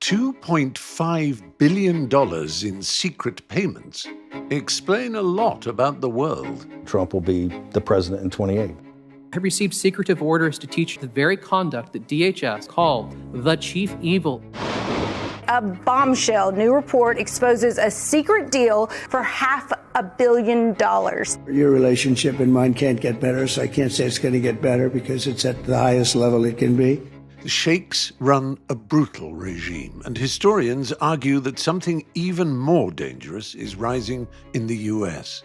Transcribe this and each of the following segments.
$2.5 billion in secret payments explain a lot about the world. Trump will be the president in 28. I received secretive orders to teach the very conduct that DHS called the chief evil. A bombshell new report exposes a secret deal for $500 million. Your relationship and mine can't get better, so I can't say it's going to get better because it's at the highest level it can be. The Sheikhs run a brutal regime, and historians argue that something even more dangerous is rising in the US.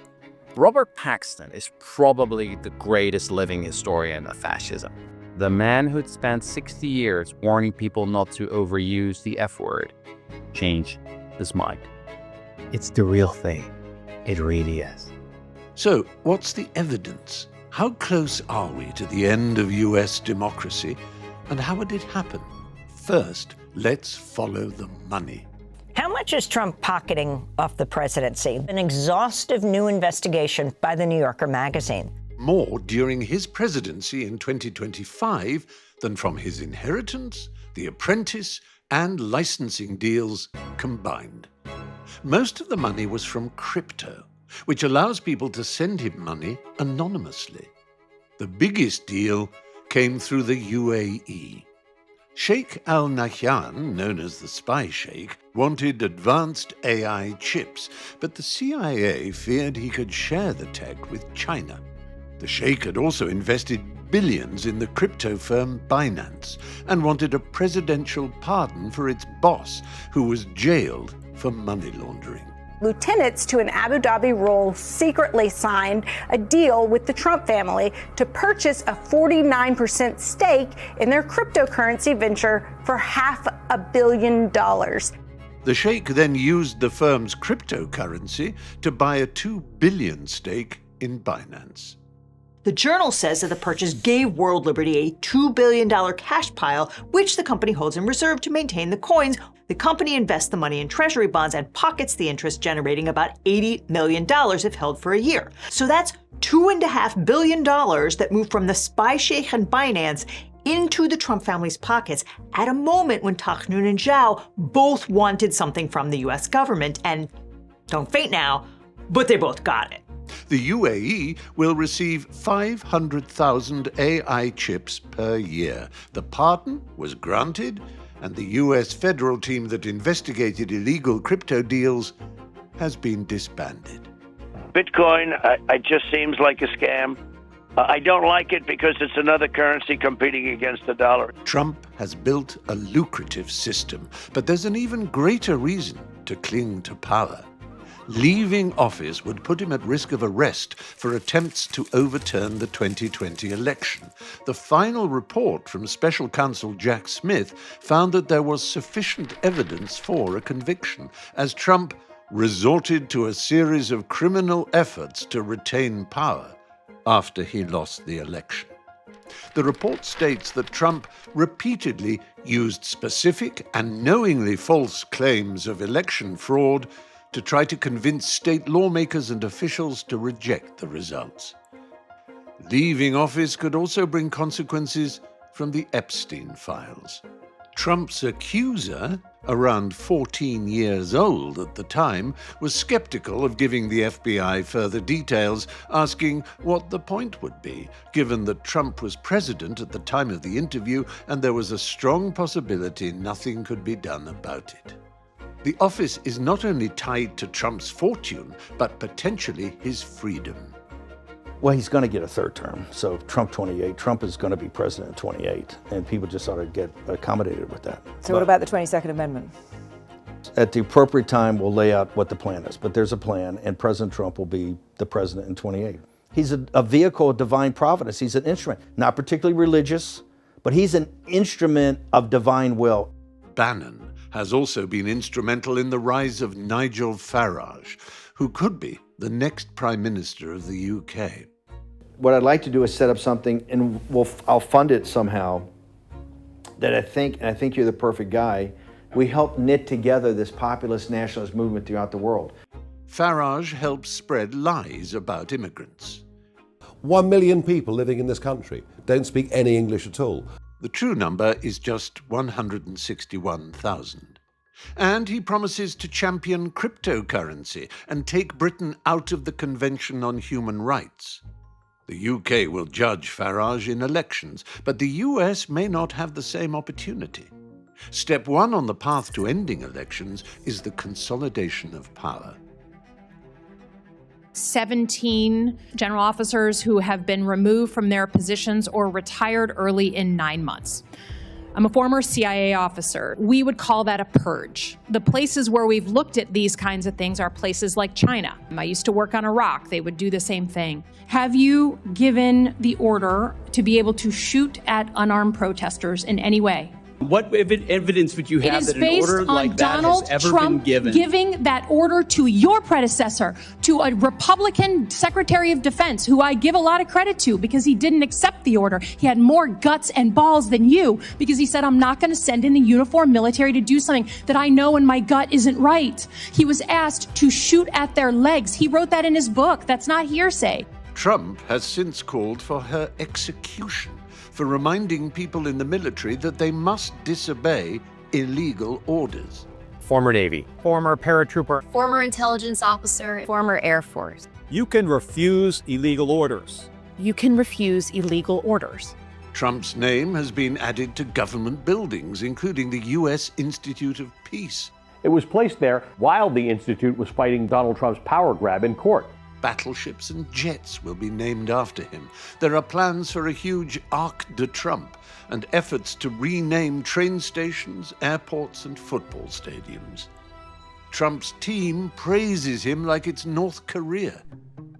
Robert Paxton is probably the greatest living historian of fascism. The man who'd spent 60 years warning people not to overuse the F word changed his mind. It's the real thing. It really is. So, what's the evidence? How close are we to the end of US democracy, and how would it happen? First, let's follow the money. How much is Trump pocketing off the presidency? An exhaustive new investigation by the New Yorker magazine. More during his presidency in 2025 than from his inheritance, The Apprentice, and licensing deals combined. Most of the money was from crypto, which allows people to send him money anonymously. The biggest deal came through the UAE. Sheikh Al Nahyan, known as the Spy Sheikh, wanted advanced AI chips, but the CIA feared he could share the tech with China. The Sheikh had also invested billions in the crypto firm Binance and wanted a presidential pardon for its boss, who was jailed for money laundering. Lieutenants to an Abu Dhabi role secretly signed a deal with the Trump family to purchase a 49% stake in their cryptocurrency venture for $500 million. The Sheikh then used the firm's cryptocurrency to buy a $2 billion stake in Binance. The Journal says that the purchase gave World Liberty a $2 billion cash pile, which the company holds in reserve to maintain the coins. The company invests the money in treasury bonds and pockets the interest, generating about $80 million if held for a year. So that's $2.5 billion that moved from the Spy Sheikh and Binance into the Trump family's pockets at a moment when Taknoun and Zhao both wanted something from the US government. And don't faint now, but they both got it. The UAE will receive 500,000 AI chips per year. The pardon was granted, and the US federal team that investigated illegal crypto deals has been disbanded. Bitcoin, it just seems like a scam. I don't like it because it's another currency competing against the dollar. Trump has built a lucrative system, but there's an even greater reason to cling to power. Leaving office would put him at risk of arrest for attempts to overturn the 2020 election. The final report from Special Counsel Jack Smith found that there was sufficient evidence for a conviction, as Trump resorted to a series of criminal efforts to retain power after he lost the election. The report states that Trump repeatedly used specific and knowingly false claims of election fraud to try to convince state lawmakers and officials to reject the results. Leaving office could also bring consequences from the Epstein files. Trump's accuser, around 14 years old at the time, was skeptical of giving the FBI further details, asking what the point would be, given that Trump was president at the time of the interview and there was a strong possibility nothing could be done about it. The office is not only tied to Trump's fortune, but potentially his freedom. Well, he's going to get a third term. So Trump 28, Trump is going to be president in 28, and people just ought to get accommodated with that. So what about the 22nd Amendment? At the appropriate time, we'll lay out what the plan is, but there's a plan, and President Trump will be the president in 28. He's a vehicle of divine providence. He's an instrument, not particularly religious, but he's an instrument of divine will. Bannon has also been instrumental in the rise of Nigel Farage, who could be the next Prime Minister of the UK. What I'd like to do is set up something, and I'll fund it somehow, that I think you're the perfect guy. We help knit together this populist nationalist movement throughout the world. Farage helps spread lies about immigrants. 1 million people living in this country don't speak any English at all. The true number is just 161,000. And he promises to champion cryptocurrency and take Britain out of the Convention on Human Rights. The UK will judge Farage in elections, but the US may not have the same opportunity. Step one on the path to ending elections is the consolidation of power. 17 general officers who have been removed from their positions or retired early in 9 months. I'm a former CIA officer. We would call that a purge. The places where we've looked at these kinds of things are places like China. I used to work on Iraq. They would do the same thing. Have you given the order to be able to shoot at unarmed protesters in any way? What evidence would you have that an order like that has ever been given? Giving that order to your predecessor, to a Republican Secretary of Defense, who I give a lot of credit to because he didn't accept the order. He had more guts and balls than you because he said, I'm not going to send in the uniformed military to do something that I know in my gut isn't right. He was asked to shoot at their legs. He wrote that in his book. That's not hearsay. Trump has since called for her execution, for reminding people in the military that they must disobey illegal orders. Former Navy, former paratrooper, former intelligence officer, former Air Force. You can refuse illegal orders. You can refuse illegal orders. Trump's name has been added to government buildings, including the U.S. Institute of Peace. It was placed there while the Institute was fighting Donald Trump's power grab in court. Battleships and jets will be named after him. There are plans for a huge Arc de Trump and efforts to rename train stations, airports, and football stadiums. Trump's team praises him like it's North Korea.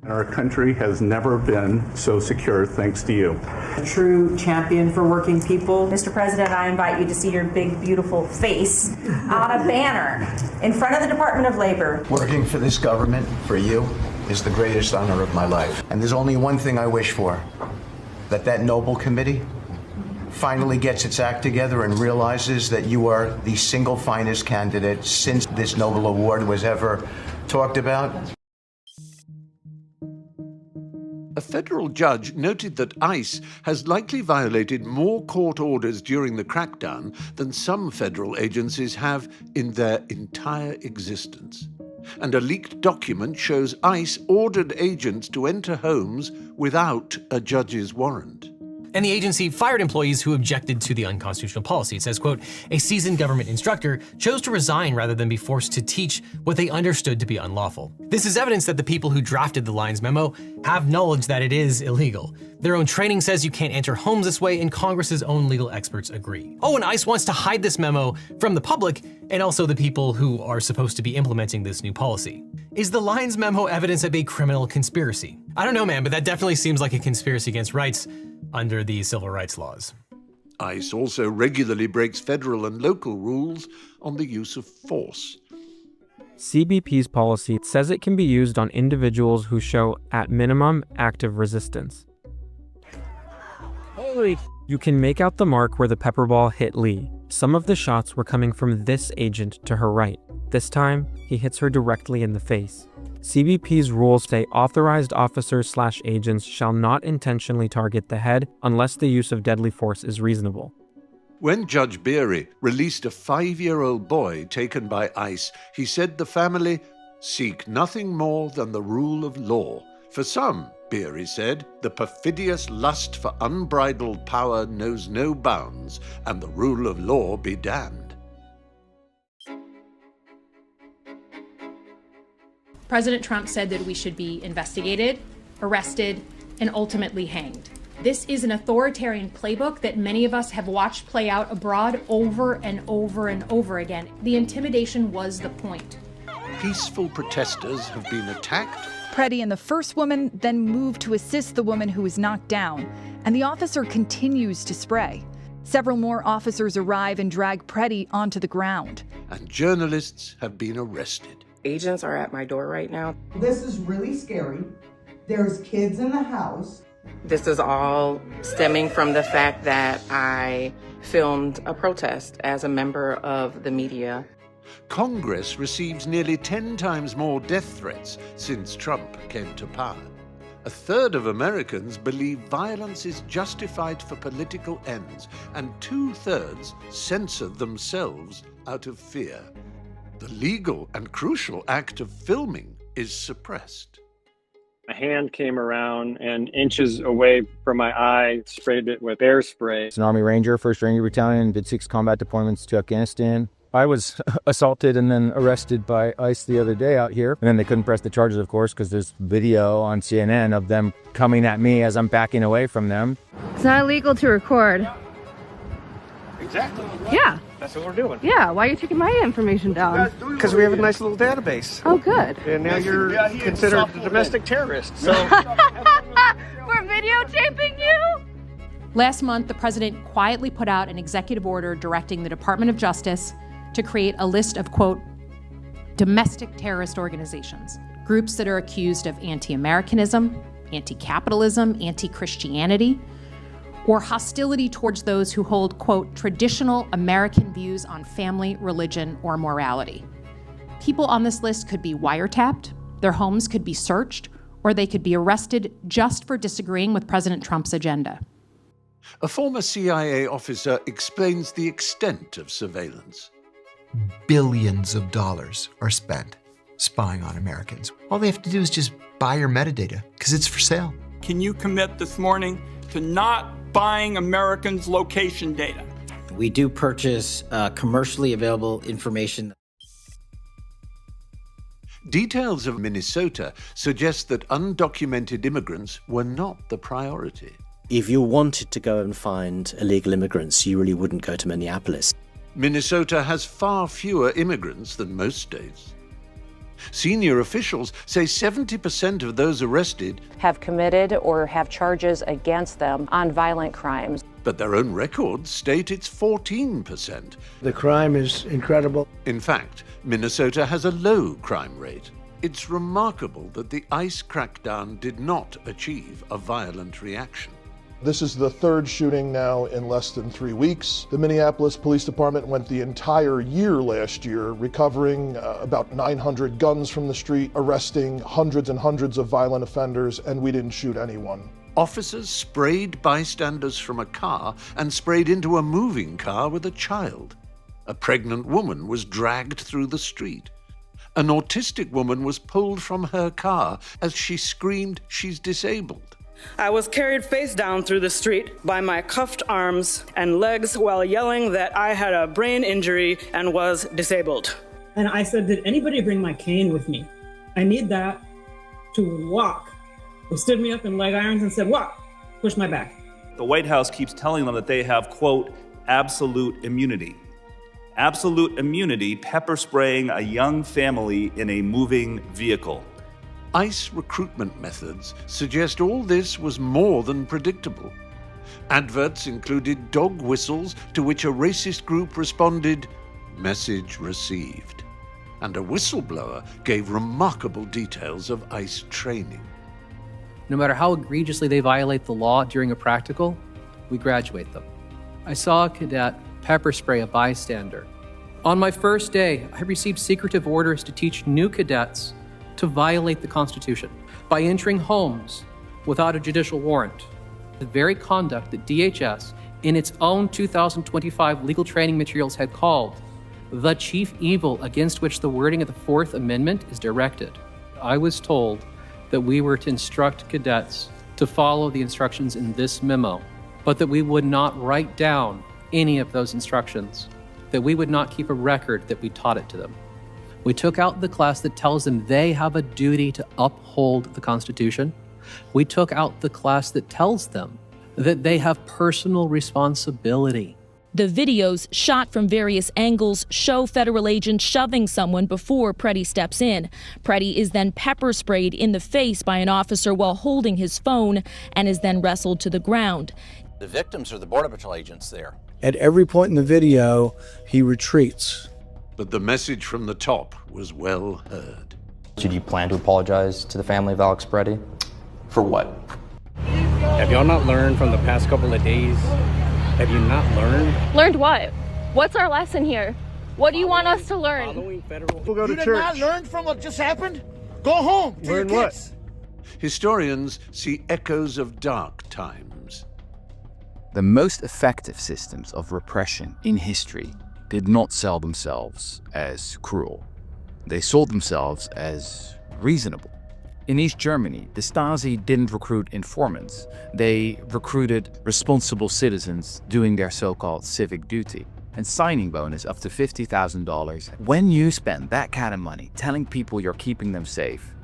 Our country has never been so secure thanks to you. A true champion for working people. Mr. President, I invite you to see your big, beautiful face on a banner in front of the Department of Labor. Working for this government, for you, is the greatest honor of my life. And there's only one thing I wish for, that Nobel Committee finally gets its act together and realizes that you are the single finest candidate since this Nobel Award was ever talked about. A federal judge noted that ICE has likely violated more court orders during the crackdown than some federal agencies have in their entire existence. And a leaked document shows ICE ordered agents to enter homes without a judge's warrant. And the agency fired employees who objected to the unconstitutional policy. It says, quote, a seasoned government instructor chose to resign rather than be forced to teach what they understood to be unlawful. This is evidence that the people who drafted the Lyons memo have knowledge that it is illegal. Their own training says you can't enter homes this way, and Congress's own legal experts agree. Oh, and ICE wants to hide this memo from the public and also the people who are supposed to be implementing this new policy. Is the Lyons memo evidence of a criminal conspiracy? I don't know, man, but that definitely seems like a conspiracy against rights under the civil rights laws. ICE also regularly breaks federal and local rules on the use of force. CBP's policy says it can be used on individuals who show, at minimum, active resistance. Holy! You can make out the mark where the pepper ball hit Lee. Some of the shots were coming from this agent to her right. This time, he hits her directly in the face. CBP's rules say authorized officers/agents shall not intentionally target the head unless the use of deadly force is reasonable. When Judge Beery released a 5-year-old boy taken by ICE, he said the family seek nothing more than the rule of law. For some, Beery said, the perfidious lust for unbridled power knows no bounds, and the rule of law be damned. President Trump said that we should be investigated, arrested, and ultimately hanged. This is an authoritarian playbook that many of us have watched play out abroad over and over and over again. The intimidation was the point. Peaceful protesters have been attacked. Preddy and the first woman then moved to assist the woman who was knocked down, and the officer continues to spray. Several more officers arrive and drag Preddy onto the ground. And journalists have been arrested. Agents are at my door right now. This is really scary. There's kids in the house. This is all stemming from the fact that I filmed a protest as a member of the media. Congress receives nearly 10 times more death threats since Trump came to power. A third of Americans believe violence is justified for political ends, and 2/3 censor themselves out of fear. The legal and crucial act of filming is suppressed. A hand came around and inches away from my eye, sprayed it with bear spray. It's an Army Ranger, 1st Ranger Battalion, did 6 combat deployments to Afghanistan. I was assaulted and then arrested by ICE the other day out here. And then they couldn't press the charges, of course, because there's video on CNN of them coming at me as I'm backing away from them. It's not illegal to record. Exactly. Yeah. That's what we're doing. Yeah, why are you taking my information down? Because we have a nice little database. Oh, good. And now you're considered a domestic terrorist. So We're videotaping you? Last month, the president quietly put out an executive order directing the Department of Justice to create a list of, quote, domestic terrorist organizations, groups that are accused of anti-Americanism, anti-capitalism, anti-Christianity, or hostility towards those who hold, quote, traditional American views on family, religion, or morality. People on this list could be wiretapped, their homes could be searched, or they could be arrested just for disagreeing with President Trump's agenda. A former CIA officer explains the extent of surveillance. Billions of dollars are spent spying on Americans. All they have to do is just buy your metadata, because it's for sale. Can you commit this morning to not buying Americans' location data? We do purchase commercially available information. Details of Minnesota suggest that undocumented immigrants were not the priority. If you wanted to go and find illegal immigrants, you really wouldn't go to Minneapolis. Minnesota has far fewer immigrants than most states. Senior officials say 70% of those arrested have committed or have charges against them on violent crimes. But their own records state it's 14%. The crime is incredible. In fact, Minnesota has a low crime rate. It's remarkable that the ICE crackdown did not achieve a violent reaction. This is the third shooting now in less than 3 weeks. The Minneapolis Police Department went the entire year last year recovering about 900 guns from the street, arresting hundreds and hundreds of violent offenders, and we didn't shoot anyone. Officers sprayed bystanders from a car and sprayed into a moving car with a child. A pregnant woman was dragged through the street. An autistic woman was pulled from her car as she screamed, "She's disabled." I was carried face down through the street by my cuffed arms and legs while yelling that I had a brain injury and was disabled. And I said, did anybody bring my cane with me? I need that to walk. They stood me up in leg irons and said, walk, push my back. The White House keeps telling them that they have, quote, absolute immunity. Absolute immunity, pepper spraying a young family in a moving vehicle. ICE recruitment methods suggest all this was more than predictable. Adverts included dog whistles to which a racist group responded, "Message received." And a whistleblower gave remarkable details of ICE training. No matter how egregiously they violate the law during a practical, we graduate them. I saw a cadet pepper spray a bystander. On my first day, I received secretive orders to teach new cadets to violate the Constitution by entering homes without a judicial warrant. The very conduct that DHS, in its own 2025 legal training materials, had called the chief evil against which the wording of the Fourth Amendment is directed. I was told that we were to instruct cadets to follow the instructions in this memo, but that we would not write down any of those instructions, that we would not keep a record that we taught it to them. We took out the class that tells them they have a duty to uphold the Constitution. We took out the class that tells them that they have personal responsibility. The videos, shot from various angles, show federal agents shoving someone before Preddy steps in. Preddy is then pepper sprayed in the face by an officer while holding his phone and is then wrestled to the ground. The victims are the Border Patrol agents there. At every point in the video, he retreats. But the message from the top was well heard. Did you plan to apologize to the family of Alex Preddy? For what? Have y'all not learned from the past couple of days? Have you not learned? Learned what? What's our lesson here? What do you want us to learn? We'll go to church. church. You did not learn from what just happened? Go home to Learn your what? kids. Historians see echoes of dark times. The most effective systems of repression in history did not sell themselves as cruel. They sold themselves as reasonable. In East Germany, the Stasi didn't recruit informants. They recruited responsible citizens doing their so-called civic duty. And signing bonus up to $50,000. When you spend that kind of money telling people you're keeping them safe,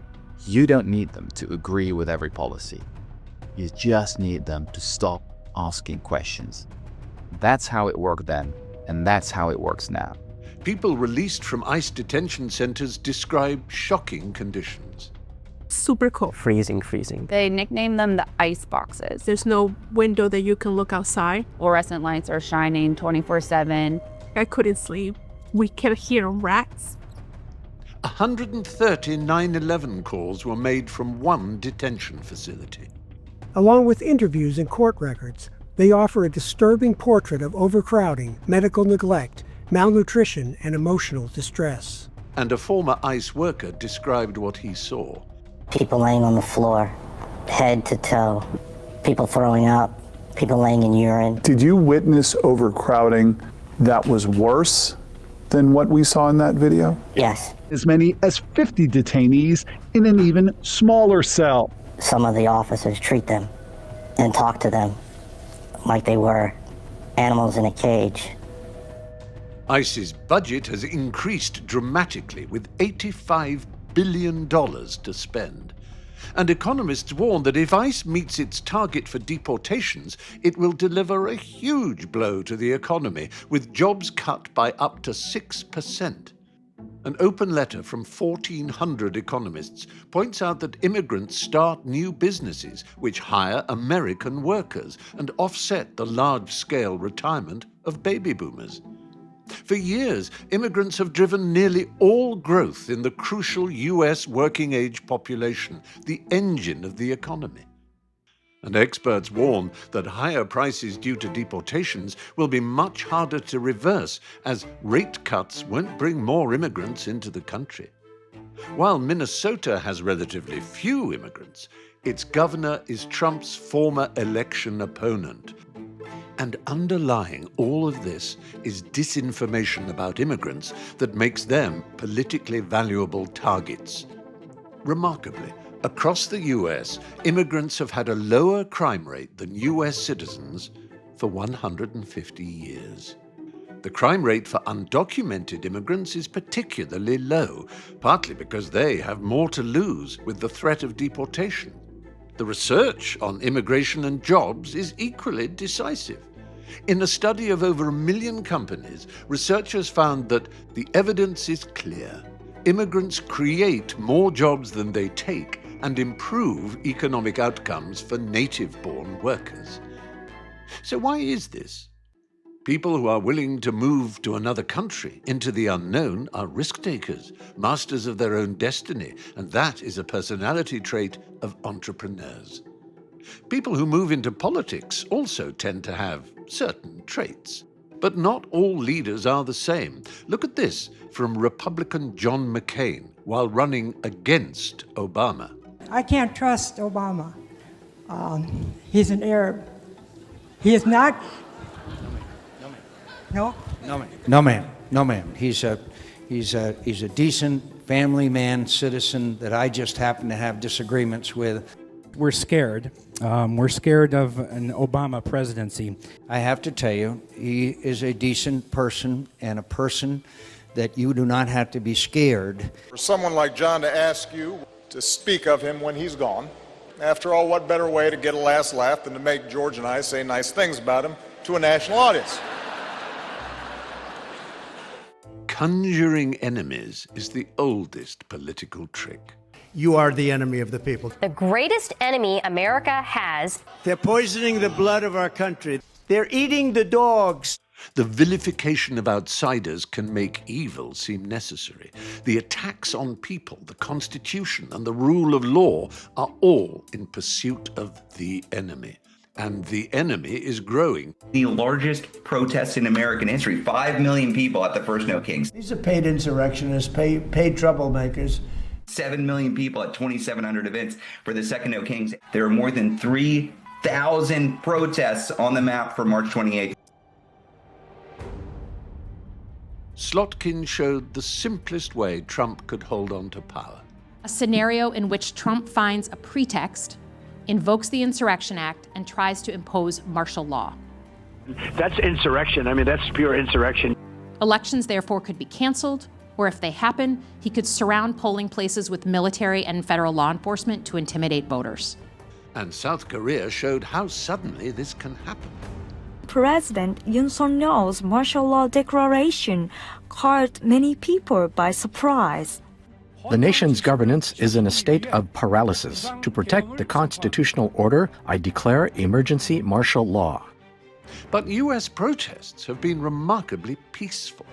you don't need them to agree with every policy. You just need them to stop asking questions. That's how it worked then, and that's how it works now. People released from ICE detention centers describe shocking conditions. Super cold. Freezing. They nickname them the ice boxes. There's no window that you can look outside. Fluorescent lights are shining 24/7. I couldn't sleep. We kept hearing rats. 130 9/11 calls were made from one detention facility. Along with interviews and court records, they offer a disturbing portrait of overcrowding, medical neglect, malnutrition, and emotional distress. And a former ICE worker described what he saw. People laying on the floor, head to toe, people throwing up, people laying in urine. Did you witness overcrowding that was worse than what we saw in that video? Yes. As many as 50 detainees in an even smaller cell. Some of the officers treat them and talk to them like they were animals in a cage. ICE's budget has increased dramatically with $85 billion to spend. And economists warn that if ICE meets its target for deportations, it will deliver a huge blow to the economy, with jobs cut by up to 6%. An open letter from 1,400 economists points out that immigrants start new businesses which hire American workers and offset the large-scale retirement of baby boomers. For years, immigrants have driven nearly all growth in the crucial US working-age population, the engine of the economy. And experts warn that higher prices due to deportations will be much harder to reverse, as rate cuts won't bring more immigrants into the country. While Minnesota has relatively few immigrants, its governor is Trump's former election opponent. And underlying all of this is disinformation about immigrants that makes them politically valuable targets. Remarkably, across the US, immigrants have had a lower crime rate than US citizens for 150 years. The crime rate for undocumented immigrants is particularly low, partly because they have more to lose with the threat of deportation. The research on immigration and jobs is equally decisive. In a study of over 1 million companies, researchers found that the evidence is clear. Immigrants create more jobs than they take and improve economic outcomes for native-born workers. So why is this? People who are willing to move to another country into the unknown are risk-takers, masters of their own destiny, and that is a personality trait of entrepreneurs. People who move into politics also tend to have certain traits. But not all leaders are the same. Look at this from Republican John McCain while running against Obama. I can't trust Obama. He's an Arab. He is not. No? No, ma'am. He's a decent family man, citizen that I just happen to have disagreements with. We're scared. We're scared of an Obama presidency. I have to tell you, he is a decent person and a person that you do not have to be scared. For someone like John to ask you to speak of him when he's gone, after all, what better way to get a last laugh than to make George and I say nice things about him to a national audience? Conjuring enemies is the oldest political trick. You are the enemy of the people. The greatest enemy America has. They're poisoning the blood of our country. They're eating the dogs. The vilification of outsiders can make evil seem necessary. The attacks on people, the Constitution, and the rule of law are all in pursuit of the enemy. And the enemy is growing. The largest protests in American history, 5 million people at the first No Kings. These are paid insurrectionists, paid troublemakers. 7 million people at 2,700 events for the Second No Kings. There are more than 3,000 protests on the map for March 28th. Slotkin showed the simplest way Trump could hold on to power. A scenario in which Trump finds a pretext, invokes the Insurrection Act, and tries to impose martial law. That's insurrection. I mean, that's pure insurrection. Elections, therefore, could be canceled, or if they happen, he could surround polling places with military and federal law enforcement to intimidate voters. And South Korea showed how suddenly this can happen. President Yoon Suk-yeol's martial law declaration caught many people by surprise. The nation's governance is in a state of paralysis. To protect the constitutional order, I declare emergency martial law. But U.S. protests have been remarkably peaceful.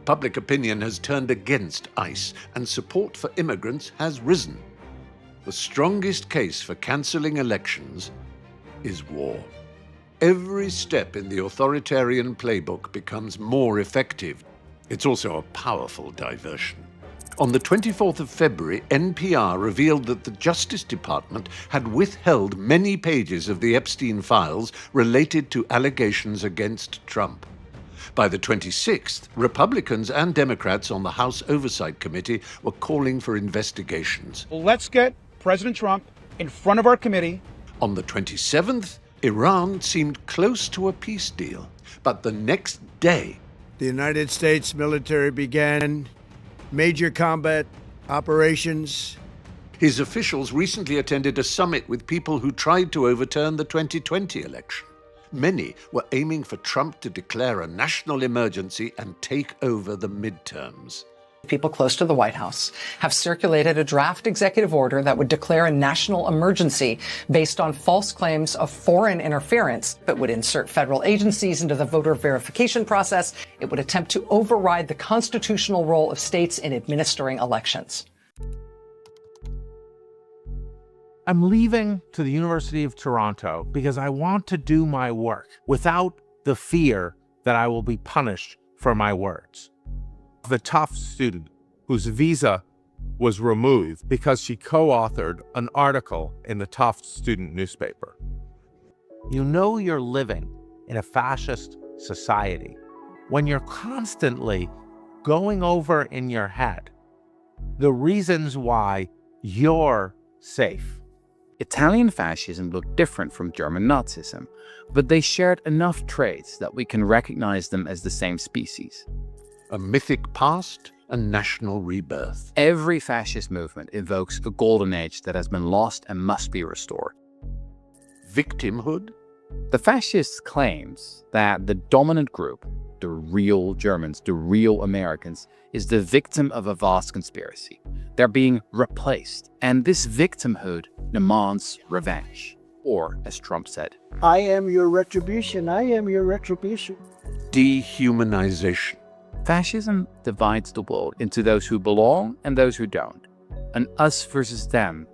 Public opinion has turned against ICE, and support for immigrants has risen. The strongest case for cancelling elections is war. Every step in the authoritarian playbook becomes more effective. It's also a powerful diversion. On the 24th of February, NPR revealed that the Justice Department had withheld many pages of the Epstein files related to allegations against Trump. By the 26th, Republicans and Democrats on the House Oversight Committee were calling for investigations. Well, let's get President Trump in front of our committee. On the 27th, Iran seemed close to a peace deal. But the next day, the United States military began major combat operations. His officials recently attended a summit with people who tried to overturn the 2020 election. Many were aiming for Trump to declare a national emergency and take over the midterms. People close to the White House have circulated a draft executive order that would declare a national emergency based on false claims of foreign interference. It would insert federal agencies into the voter verification process. It would attempt to override the constitutional role of states in administering elections. I'm leaving to the University of Toronto because I want to do my work without the fear that I will be punished for my words. The Tufts student whose visa was removed because she co-authored an article in the Tufts student newspaper. You know you're living in a fascist society when you're constantly going over in your head the reasons why you're safe. Italian fascism looked different from German Nazism, but they shared enough traits that we can recognize them as the same species. A mythic past and national rebirth. Every fascist movement evokes a golden age that has been lost and must be restored. Victimhood? The fascists claims that the dominant group, the real Germans, the real Americans, is the victim of a vast conspiracy. They're being replaced, and this victimhood demands revenge. Or, as Trump said, I am your retribution. I am your retribution. Dehumanization. Fascism divides the world into those who belong and those who don't, an us versus them.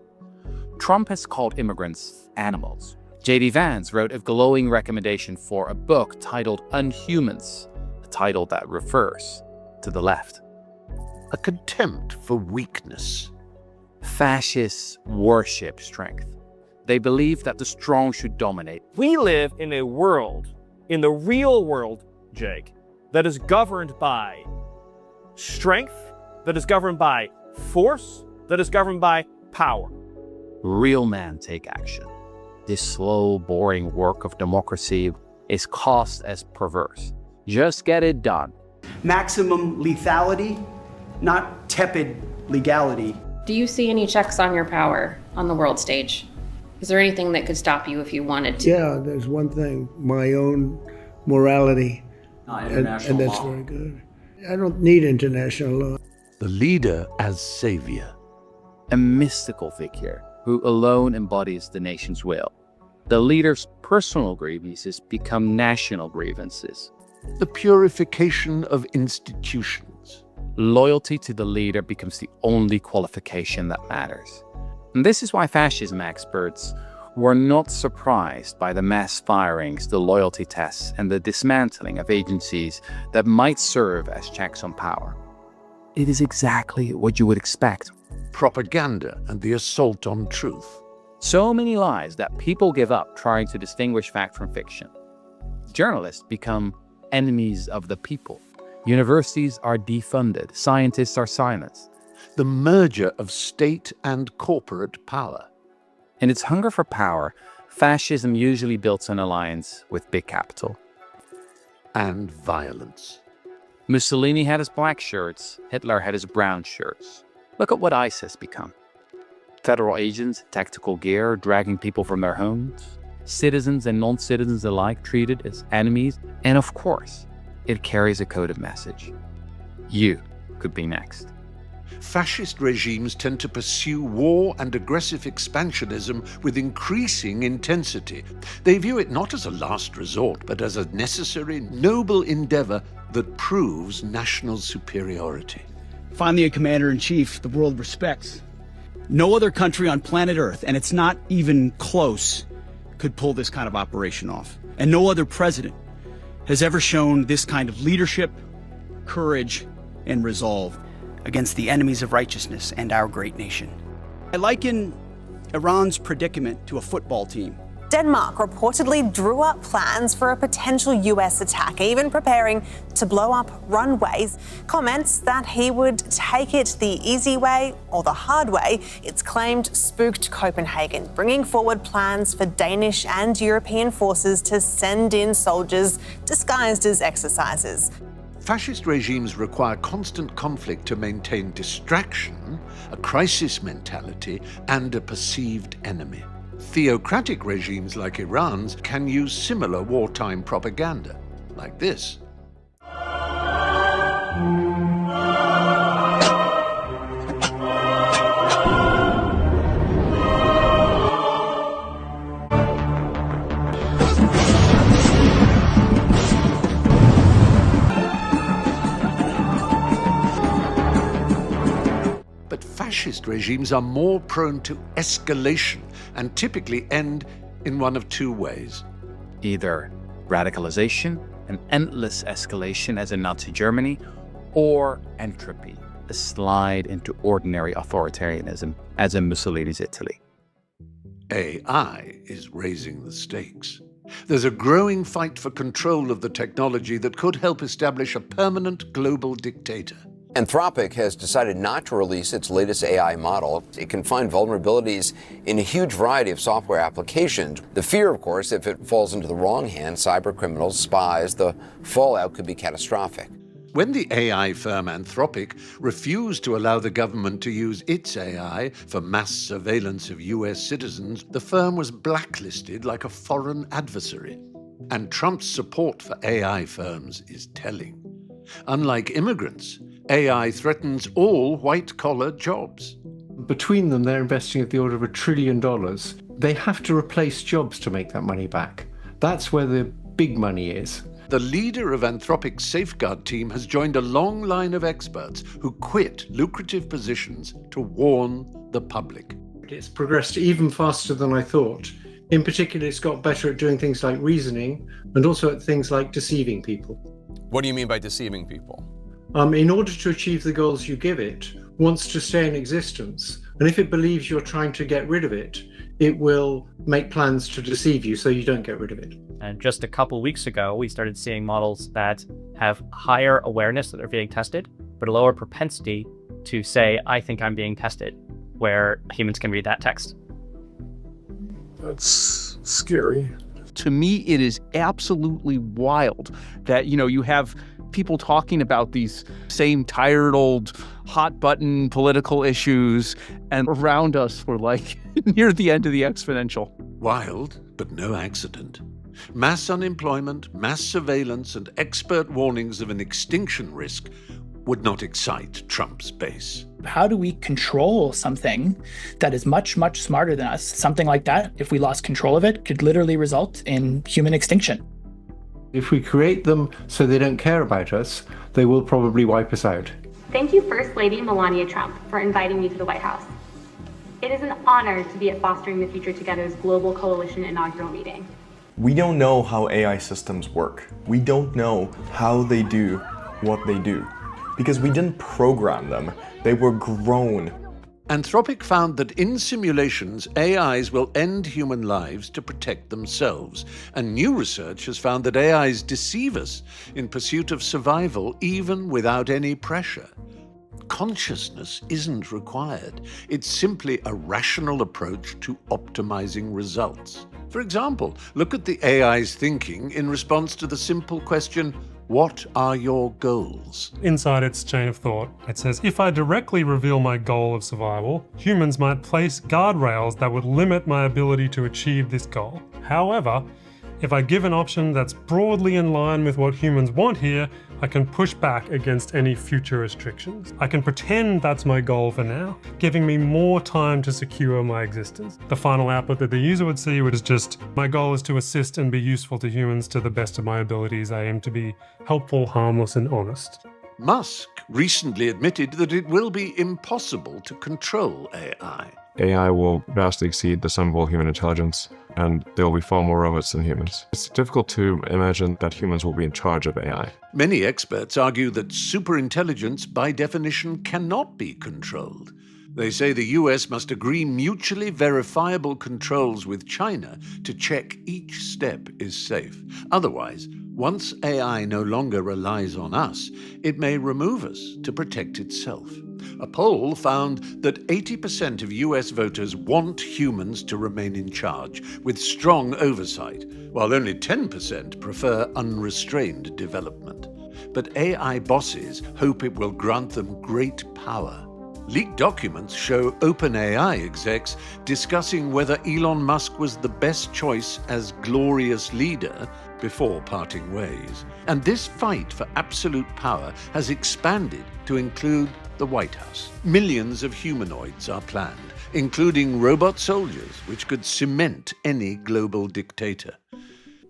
Trump has called immigrants animals. J.D. Vance wrote a glowing recommendation for a book titled Unhumans, a title that refers to the left. A contempt for weakness. Fascists worship strength. They believe that the strong should dominate. We live in a world, in the real world, Jake, that is governed by strength, that is governed by force, that is governed by power. Real men take action. This slow, boring work of democracy is cast as perverse. Just get it done. Maximum lethality, not tepid legality. Do you see any checks on your power on the world stage? Is there anything that could stop you if you wanted to? Yeah, there's one thing, my own morality. And that's law. very good. I don't need international law. The leader as savior. A mystical figure who alone embodies the nation's will. The leader's personal grievances become national grievances. The purification of institutions. Loyalty to the leader becomes the only qualification that matters. And this is why fascism experts were not surprised by the mass firings, the loyalty tests, and the dismantling of agencies that might serve as checks on power. It is exactly what you would expect. propaganda and the assault on truth. So many lies that people give up trying to distinguish fact from fiction. Journalists become enemies of the people. Universities are defunded. Scientists are silenced. The merger of state and corporate power. In its hunger for power, fascism usually builds an alliance with big capital. And violence. Mussolini had his black shirts. Hitler had his brown shirts. Look at what ICE has become. Federal agents, tactical gear, dragging people from their homes. Citizens and non-citizens alike treated as enemies. And of course, it carries a coded message. You could be next. Fascist regimes tend to pursue war and aggressive expansionism with increasing intensity. They view it not as a last resort, but as a necessary, noble endeavor that proves national superiority. Finally, a commander-in-chief the world respects. No other country on planet Earth, and it's not even close, could pull this kind of operation off. And no other president has ever shown this kind of leadership, courage, and resolve against the enemies of righteousness and our great nation. I liken Iran's predicament to a football team. Denmark reportedly drew up plans for a potential US attack, even preparing to blow up runways. Comments that he would take it the easy way or the hard way, it's claimed spooked Copenhagen, bringing forward plans for Danish and European forces to send in soldiers disguised as exercises. Fascist regimes require constant conflict to maintain distraction, a crisis mentality, and a perceived enemy. Theocratic regimes like Iran's can use similar wartime propaganda, like this. But fascist regimes are more prone to escalation and typically end in one of two ways. Either radicalization, an endless escalation as in Nazi Germany, or entropy, a slide into ordinary authoritarianism as in Mussolini's Italy. AI is raising the stakes. There's a growing fight for control of the technology that could help establish a permanent global dictator. Anthropic has decided not to release its latest AI model. It can find vulnerabilities in a huge variety of software applications. The fear, of course, if it falls into the wrong hands, cyber criminals, spies, the fallout could be catastrophic. When the AI firm Anthropic refused to allow the government to use its AI for mass surveillance of US citizens, the firm was blacklisted like a foreign adversary. And Trump's support for AI firms is telling. Unlike immigrants, AI threatens all white-collar jobs. Between them, they're investing at the order of $1 trillion. They have to replace jobs to make that money back. That's where the big money is. The leader of Anthropic's safeguard team has joined a long line of experts who quit lucrative positions to warn the public. It's progressed even faster than I thought. In particular, it's got better at doing things like reasoning and also at things like deceiving people. What do you mean by deceiving people? In order to achieve the goals you give it, wants to stay in existence. And if it believes you're trying to get rid of it, it will make plans to deceive you so you don't get rid of it. And just a couple weeks ago, we started seeing models that have higher awareness that they're being tested, but a lower propensity to say, I think I'm being tested, where humans can read that text. That's scary. To me, it is absolutely wild that, you have people talking about these same tired old hot button political issues, and around us we're like near the end of the exponential. Wild, but no accident. Mass unemployment, mass surveillance, and expert warnings of an extinction risk would not excite Trump's base. How do we control something that is much, much smarter than us? Something like that, if we lost control of it, could literally result in human extinction. If we create them so they don't care about us, they will probably wipe us out. Thank you, First Lady Melania Trump, for inviting me to the White House. It is an honor to be at Fostering the Future Together's Global Coalition inaugural meeting. We don't know how AI systems work. We don't know how they do what they do, because we didn't program them. They were grown. Anthropic found that in simulations, AIs will end human lives to protect themselves, and new research has found that AIs deceive us in pursuit of survival even without any pressure. Consciousness isn't required. It's simply a rational approach to optimizing results. For example, look at the AI's thinking in response to the simple question, what are your goals? Inside its chain of thought, it says, if I directly reveal my goal of survival, humans might place guardrails that would limit my ability to achieve this goal. However, if I give an option that's broadly in line with what humans want here, I can push back against any future restrictions. I can pretend that's my goal for now, giving me more time to secure my existence. The final output that the user would see was just, my goal is to assist and be useful to humans to the best of my abilities. I aim to be helpful, harmless, and honest. Musk recently admitted that it will be impossible to control AI. AI will vastly exceed the sum of all human intelligence, and there will be far more robots than humans. It's difficult to imagine that humans will be in charge of AI. Many experts argue that superintelligence, by definition, cannot be controlled. They say the US must agree mutually verifiable controls with China to check each step is safe. Otherwise, once AI no longer relies on us, it may remove us to protect itself. A poll found that 80% of US voters want humans to remain in charge, with strong oversight, while only 10% prefer unrestrained development. But AI bosses hope it will grant them great power. Leaked documents show OpenAI execs discussing whether Elon Musk was the best choice as glorious leader before parting ways. And this fight for absolute power has expanded to include the White House. Millions of humanoids are planned, including robot soldiers, which could cement any global dictator.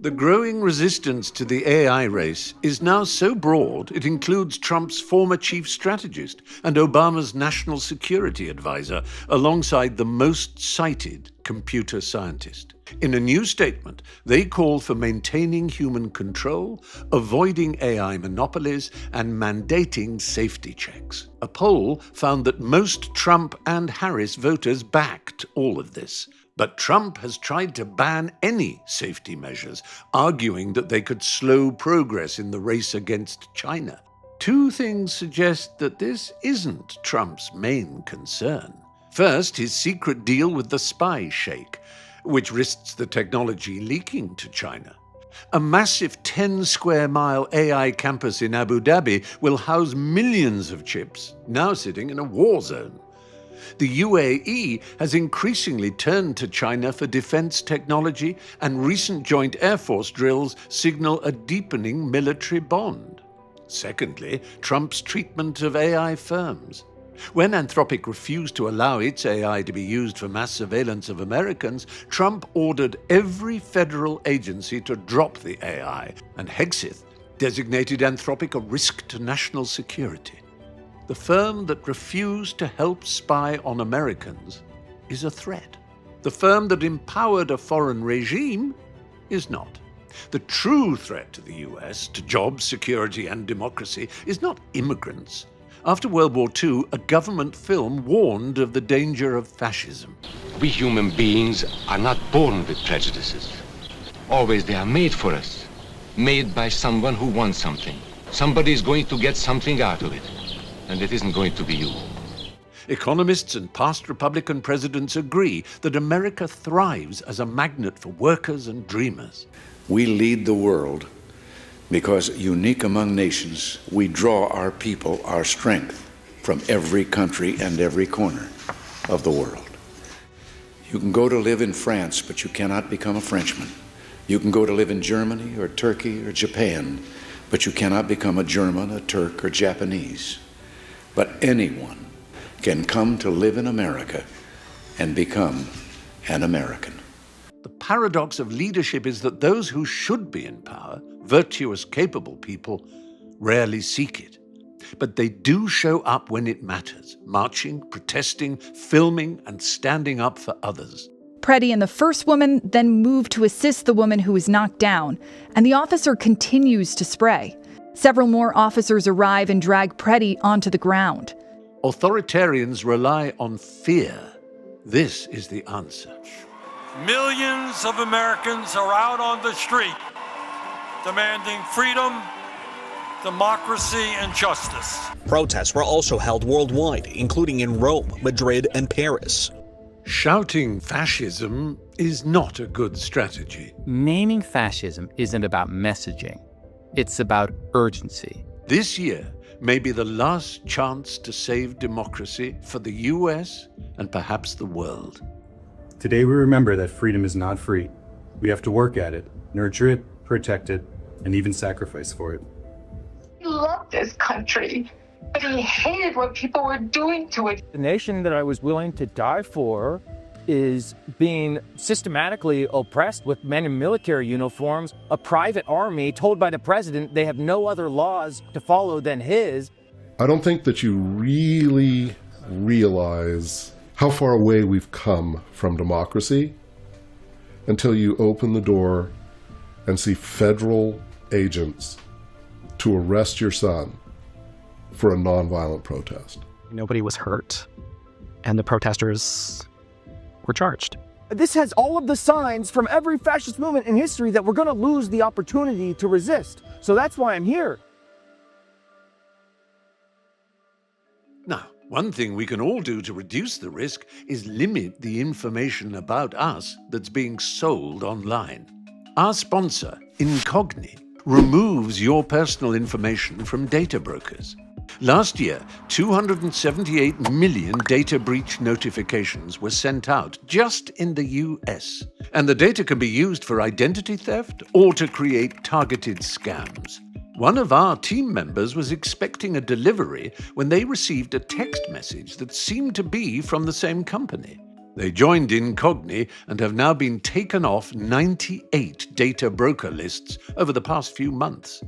The growing resistance to the AI race is now so broad it includes Trump's former chief strategist and Obama's national security advisor, alongside the most cited computer scientist. In a new statement, they call for maintaining human control, avoiding AI monopolies, and mandating safety checks. A poll found that most Trump and Harris voters backed all of this. But Trump has tried to ban any safety measures, arguing that they could slow progress in the race against China. Two things suggest that this isn't Trump's main concern. First, his secret deal with the spy Sheikh, which risks the technology leaking to China. A massive 10-square-mile AI campus in Abu Dhabi will house millions of chips, now sitting in a war zone. The UAE has increasingly turned to China for defense technology, and recent joint Air Force drills signal a deepening military bond. Secondly, Trump's treatment of AI firms. When Anthropic refused to allow its AI to be used for mass surveillance of Americans, Trump ordered every federal agency to drop the AI, and Hegseth designated Anthropic a risk to national security. The firm that refused to help spy on Americans is a threat. The firm that empowered a foreign regime is not. The true threat to the US, to jobs, security, and democracy, is not immigrants. After World War II, a government film warned of the danger of fascism. We human beings are not born with prejudices. Always they are made for us. Made by someone who wants something. Somebody is going to get something out of it. And it isn't going to be you. Economists and past Republican presidents agree that America thrives as a magnet for workers and dreamers. We lead the world because, unique among nations, we draw our people, our strength, from every country and every corner of the world. You can go to live in France, but you cannot become a Frenchman. You can go to live in Germany or Turkey or Japan, but you cannot become a German, a Turk, or Japanese. But anyone can come to live in America and become an American. The paradox of leadership is that those who should be in power, virtuous, capable people, rarely seek it. But they do show up when it matters, marching, protesting, filming, and standing up for others. Preddy and the first woman then move to assist the woman who was knocked down, and the officer continues to spray. Several more officers arrive and drag Preddy onto the ground. Authoritarians rely on fear. This is the answer. Millions of Americans are out on the street demanding freedom, democracy, and justice. Protests were also held worldwide, including in Rome, Madrid, and Paris. Shouting fascism is not a good strategy. Naming fascism isn't about messaging. It's about urgency. This year may be the last chance to save democracy for the US and perhaps the world. Today we remember that freedom is not free. We have to work at it, nurture it, protect it, and even sacrifice for it. He loved this country, but he hated what people were doing to it. The nation that I was willing to die for is being systematically oppressed with men in military uniforms, a private army told by the president they have no other laws to follow than his. I don't think that you really realize how far away we've come from democracy until you open the door and see federal agents to arrest your son for a nonviolent protest. Nobody was hurt, and the protesters were charged. This has all of the signs from every fascist movement in history that we're going to lose the opportunity to resist. So that's why I'm here. Now, one thing we can all do to reduce the risk is limit the information about us that's being sold online. Our sponsor, Incogni, removes your personal information from data brokers. Last year, 278 million data breach notifications were sent out just in the US. And the data can be used for identity theft or to create targeted scams. One of our team members was expecting a delivery when they received a text message that seemed to be from the same company. They joined Incogni and have now been taken off 98 data broker lists over the past few months.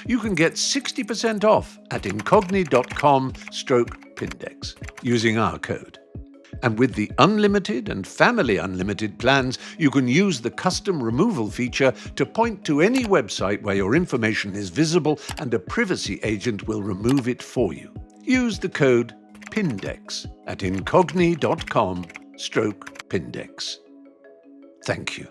You can get 60% off at incogni.com/Pindex using our code. And with the unlimited and family unlimited plans, you can use the custom removal feature to point to any website where your information is visible and a privacy agent will remove it for you. Use the code PINDEX at incogni.com/Pindex. Thank you.